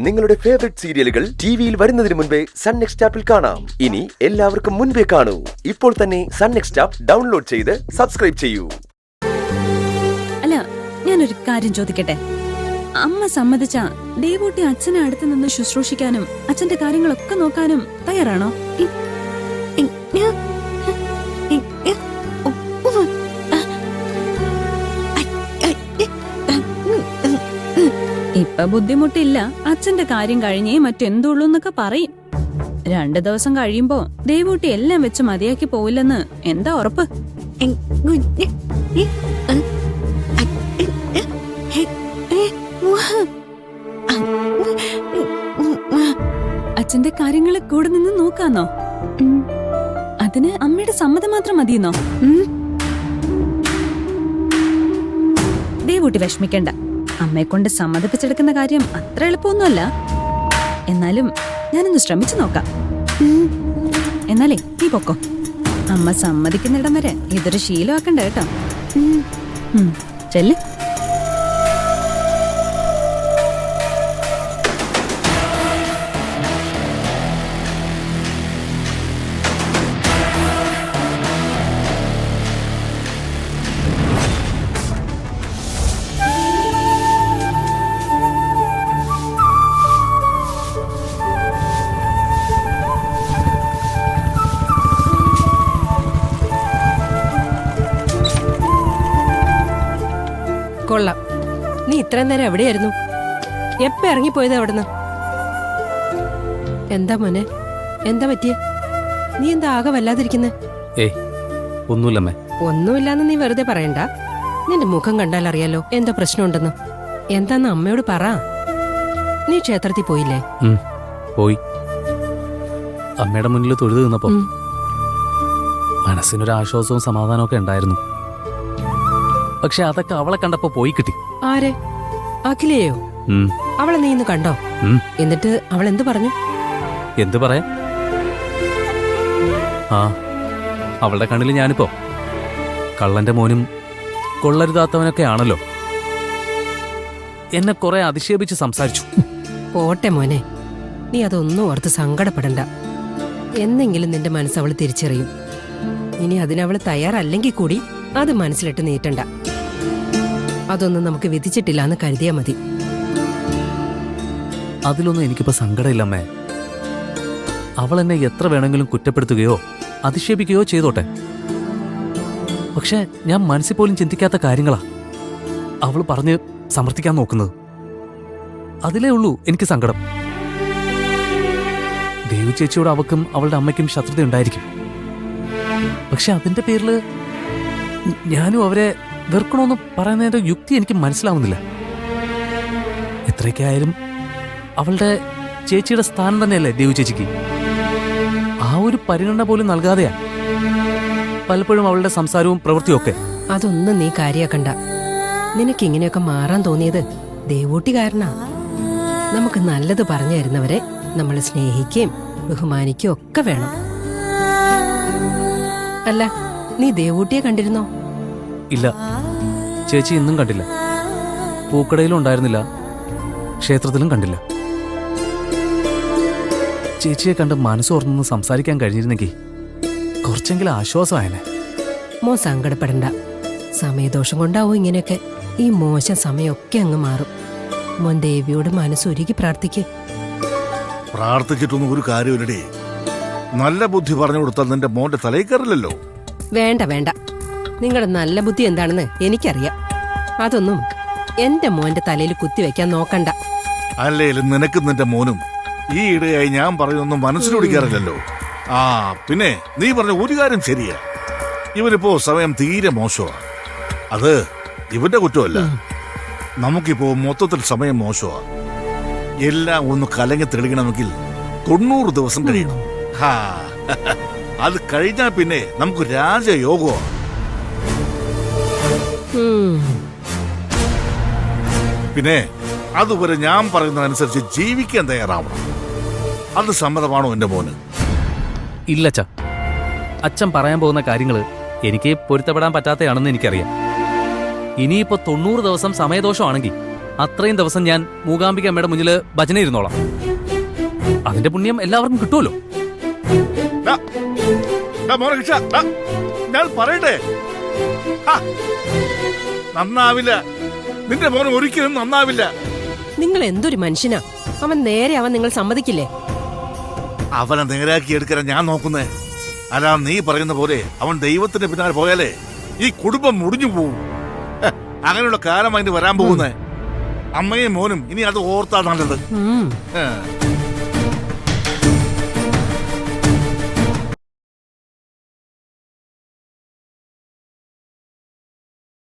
നിങ്ങളുടെ ഫേവറേറ്റ് സീരിയലുകൾ ടിവിയിൽ വരുന്നതിന് മുൻപേ സൺ നെക്സ്റ്റ് ആപ്പിൽ കാണാം. ഇനി എല്ലാവർക്കും മുൻപേ കാണൂ. ഇപ്പോൾ തന്നെ സൺ നെക്സ്റ്റ് ആപ്പ് ഡൗൺലോഡ് ചെയ്ത് സബ്സ്ക്രൈബ് ചെയ്യൂ. അല്ല, ഞാനൊരു കാര്യം ചോദിക്കട്ടെ. അമ്മ സമ്മതിച്ച ദേവൂട്ടി അച്ഛനെ അടുത്ത് നിന്ന് ശുശ്രൂഷിക്കാനും അച്ഛന്റെ കാര്യങ്ങളൊക്കെ നോക്കാനും തയ്യാറാണോ? ഇപ്പൊ ബുദ്ധിമുട്ടില്ല. അച്ഛന്റെ കാര്യം കഴിഞ്ഞേ മറ്റെന്തുള്ളൂ എന്നൊക്കെ പറയും. 2 ദിവസം കഴിയുമ്പോ ദേവൂട്ടി എല്ലാം വെച്ച് മതിയാക്കി പോവില്ലെന്ന് എന്താ ഉറപ്പ്? അച്ഛന്റെ കാര്യങ്ങള് കൂടെ നിന്ന് നോക്കാന്നോ? അതിന് അമ്മയുടെ സമ്മതം മാത്രം മതിയെന്നോ? ദേവൂട്ടി വിഷമിക്കണ്ട. അമ്മയെ കൊണ്ട് സമ്മതിപ്പിച്ചെടുക്കുന്ന കാര്യം അത്ര എളുപ്പമൊന്നുമല്ല. എന്നാലും ഞാനൊന്ന് ശ്രമിച്ചു നോക്കാം. എന്നാലേ നീ പൊക്കോ. അമ്മ സമ്മതിക്കുന്നിടം വരെ ഇതൊരു ശീലമാക്കണ്ട കേട്ടോ. ചെല്ല്. കൊള്ളാം. നീ ഇത്രയും നേരം എവിടെയായിരുന്നു? എപ്പ ഇറങ്ങിപ്പോയത് അവിടുന്ന്? എന്താ മോനെ, എന്താ പറ്റിയ? നീ എന്താ ആകെ വല്ലാതിരിക്കുന്നെ? ഒന്നുമില്ലമ്മേ. ഒന്നുമില്ലാന്ന് നീ വെറുതെ പറയണ്ട. നിന്റെ മുഖം കണ്ടാൽ അറിയാലോ എന്താ പ്രശ്നമുണ്ടെന്ന്. എന്താന്ന് അമ്മയോട് പറ. നീ ക്ഷേത്രത്തിൽ പോയില്ലേ? പോയി. അമ്മയുടെ മുന്നിൽ തൊഴുതു നിന്നപ്പോ മനസ്സിനൊരു ആശ്വാസവും സമാധാനവും ഒക്കെ ഉണ്ടായിരുന്നു. പക്ഷെ അതൊക്കെ അവളെ കണ്ടപ്പോ പോയി കിട്ടി. ആരെ? അഖിലയോ? അവളെ നീ ഇന്ന് കണ്ടോ? എന്നിട്ട് അവൾ എന്ത് പറഞ്ഞു? എന്ത് പറയാ? അവളുടെ കണ്ണിൽ ഞാനിപ്പോ കള്ളന്റെ മോനും കൊള്ളരുതാത്തവനൊക്കെ ആണല്ലോ. എന്നെ കുറെ അധിക്ഷേപിച്ച് സംസാരിച്ചു. പോട്ടെ മോനെ, നീ അതൊന്നും ഓർത്ത് സങ്കടപ്പെടണ്ട. എന്നെങ്കിലും നിന്റെ മനസ്സ് അവള് തിരിച്ചറിയും. ഇനി അതിനവള് തയ്യാറല്ലെങ്കിൽ കൂടി അത് മനസ്സിലിട്ട് നീട്ടണ്ട. അതൊന്നും നമുക്ക് വിധിച്ചിട്ടില്ല എന്ന് കരുതിയാ മതി. അതിലൊന്നും എനിക്കിപ്പോ സങ്കടമില്ലമ്മേ. അവൾ എന്നെ എത്ര വേണമെങ്കിലും കുറ്റപ്പെടുത്തുകയോ അധിക്ഷേപിക്കുകയോ ചെയ്തോട്ടെ. പക്ഷെ ഞാൻ മനസ്സിൽ പോലും ചിന്തിക്കാത്ത കാര്യങ്ങളാ അവൾ പറഞ്ഞ് സമർത്ഥിക്കാൻ നോക്കുന്നത്. അതിലേ ഉള്ളൂ എനിക്ക് സങ്കടം. ദേവി ചേച്ചിയോട് അവക്കും അവളുടെ അമ്മയ്ക്കും ശത്രുത ഉണ്ടായിരിക്കും. പക്ഷെ അതിന്റെ പേരില് ഞാനും അവരെ വെറുക്കണമെന്ന് പറയുന്നതിന്റെ യുക്തി എനിക്ക് മനസ്സിലാവുന്നില്ല. എത്രയൊക്കെ ആയാലും അവളുടെ ചേച്ചിയുടെ സ്ഥാനം തന്നെയല്ലേ ദേവി ചേച്ചിക്ക്. ആ ഒരു പരിഗണന പോലും നൽകാതെയാ പലപ്പോഴും അവളുടെ സംസാരവും പ്രവൃത്തിയും ഒക്കെ. അതൊന്നും നീ കാര്യാക്കണ്ട. നിനക്ക് ഇങ്ങനെയൊക്കെ മാറാൻ തോന്നിയത് ദേവൂട്ടി കാരണാ. നമുക്ക് നല്ലത് പറഞ്ഞു തരുന്നവരെ നമ്മൾ സ്നേഹിക്കുകയും ബഹുമാനിക്കുകയും ഒക്കെ വേണം. അല്ല, നീ ദേവൂട്ടിയെ കണ്ടിരുന്നോ? ഇല്ല, ചേച്ചി ഇന്നും കണ്ടില്ല. പൂക്കടയിലും ഉണ്ടായിരുന്നില്ല, ക്ഷേത്രത്തിലും കണ്ടില്ല. ചേച്ചിയെ കണ്ട് മനസ്സോർന്ന് സംസാരിക്കാൻ കഴിഞ്ഞിരുന്നെങ്കിൽ കുറച്ചെങ്കിലും ആശ്വാസമായനെ. മോ സങ്കടപ്പെടണ്ട. സമയദോഷം കൊണ്ടാവും ഇങ്ങനെയൊക്കെ. ഈ മോശം സമയമൊക്കെ അങ്ങ് മാറും. മോൻ ദേവിയോട് മനസ്സൊരുക്കി പ്രാർത്ഥിക്കേ. പ്രാർത്ഥിച്ചിട്ടൊന്നും ഒരു കാര്യമില്ലടേ. നല്ല ബുദ്ധി പറഞ്ഞു കൊടുത്താൽ നിന്റെ മോന്റെ തലയിൽ കയറില്ലല്ലോ. വേണ്ട വേണ്ട, നിങ്ങളുടെ നല്ല ബുദ്ധി എന്താണെന്ന് എനിക്കറിയാം. അതൊന്നും എന്റെ മോന്റെ തലയിൽ കുത്തിവെക്കാൻ നോക്കണ്ട. അല്ലേലും നിനക്കും നിന്റെ മോനും ഈ ഇടയായി ഞാൻ പറയുന്നൊന്നും മനസ്സിലൊടിക്കാറില്ലല്ലോ. പിന്നെ നീ പറഞ്ഞ ഒരു കാര്യം ശരിയാ. ഇവനിപ്പോ സമയം തീരെ മോശമാ. അത് ഇവന്റെ കുറ്റമല്ല. നമുക്കിപ്പോ മൊത്തത്തിൽ സമയം മോശമാ. എല്ലാം ഒന്ന് കലങ്ങി തെളിയണമെങ്കിൽ 90 ദിവസം കഴിയണം. അത് കഴിഞ്ഞാ പിന്നെ നമുക്ക് രാജയോഗമാ. പിന്നെ അതുവരെ ഞാൻ പറയുന്നതനുസരിച്ച് ജീവിക്കാൻ തയ്യാറാവണം. അത് സമ്മതമാണോ എന്റെ മോന്? ഇല്ലച്ച, അച്ഛൻ പറയാൻ പോകുന്ന കാര്യങ്ങൾ എനിക്ക് പൊരുത്തപ്പെടാൻ പറ്റാത്തയാണെന്ന് എനിക്കറിയാം. ഇനിയിപ്പോ 90 ദിവസം സമയദോഷമാണെങ്കിൽ അത്രയും ദിവസം ഞാൻ മൂകാംബിക അമ്മയുടെ മുന്നിൽ ഭജന ഇരുന്നോളാം. അതിന്റെ പുണ്യം എല്ലാവർക്കും കിട്ടുമല്ലോ. ഡാ, ഡാ മോനെ കിഷ, ഡാ, ഞാൻ പറയട്ടെ, ഹാ, നന്നാവില്ല. നിന്റെ മോൻ ഒരിക്കലും നന്നാവില്ല. നിങ്ങൾ എന്തൊരു മനുഷ്യനാ. അവൻ നേരെ അവൻ നിങ്ങൾ സമ്മതിക്കില്ലേ? അവനെ നേരാക്കി എടുക്കാൻ ഞാൻ നോക്കുന്നേ. അല്ല, നീ പറയുന്ന പോലെ അവൻ ദൈവത്തിന്റെ പിന്നാലെ പോയാലേ ഈ കുടുംബം മുടിഞ്ഞു പോവും. അങ്ങനെയുള്ള കാലം അതിന് വരാൻ പോകുന്നേ. അമ്മയും മോനും ഇനി അത് ഓർത്താ നല്ലത്.